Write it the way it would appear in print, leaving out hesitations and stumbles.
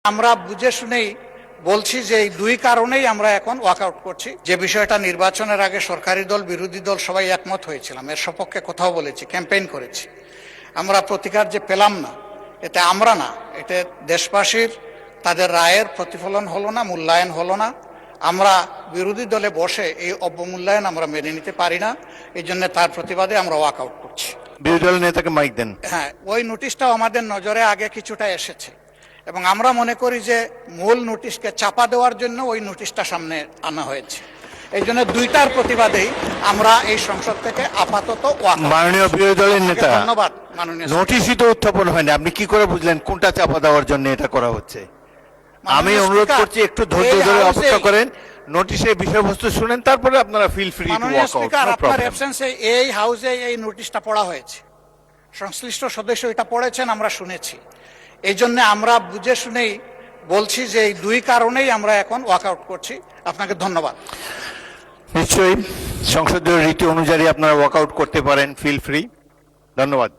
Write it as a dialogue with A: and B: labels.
A: আমরা বুঝে শুনেই বলছি যে এই দুই কারণেই আমরা এখন ওয়াকআউট করছি। যে বিষয়টা নির্বাচনের আগে সরকারি দল বিরোধী দল সবাই একমত হয়েছিলাম, এর সপক্ষে কথাও বলেছি, ক্যাম্পেইন করেছি। আমরা প্রতিকার যে পেলাম না, এতে আমরা না, এতে দেশবাসীর তাদের রায়ের প্রতিফলন হলো না, মূল্যায়ন হলো না। আমরা বিরোধী দলে বসে এই অবমূল্যায়ন আমরা মেনে নিতে পারি না। এই জন্য তার প্রতিবাদে আমরা ওয়াকআউট করছি।
B: বিরোধী দলের নেতাকে মাইক দেন।
A: হ্যাঁ, ওই নোটিশটাও আমাদের নজরে আগে কিছুটা এসেছে এবং আমরা মনে করি যে মূল নোটিশকে চাপা দেওয়ার জন্য ওই নোটিশটা সামনে আনা হয়েছে। এই জন্য দুইটার প্রতিবাদেই আমরা এই সংসদ থেকে আপাতত
B: মাননীয় বিরোধী দলের নেতা,
A: ধন্যবাদ মাননীয়।
B: নোটিশই তো উত্থাপন হয়নি, আপনি কি করে বুঝলেন কোনটা চাপা দেওয়ার জন্য এটা করা হচ্ছে? আমি অনুরোধ করছি একটু ধৈর্য ধরে অপেক্ষা করেন, নোটিশের বিষয়বস্তু শুনেন, তারপরে আপনারা feel free to walk out.
A: আপনার অ্যাবসেন্সে এই হাউসে এই নোটিশটা পড়া হয়েছে, সংশ্লিষ্ট সদস্য এটা পড়েছেন, আমরা শুনেছি। এই জন্য আমরা বুঝে শুনেই বলছি যে এই দুই কারণেই আমরা এখন ওয়াকআউট করছি। আপনাকে ধন্যবাদ।
B: নিশ্চয়ই সংসদীয় রীতি অনুযায়ী আপনারা ওয়াকআউট করতে পারেন, ফিল ফ্রি। ধন্যবাদ।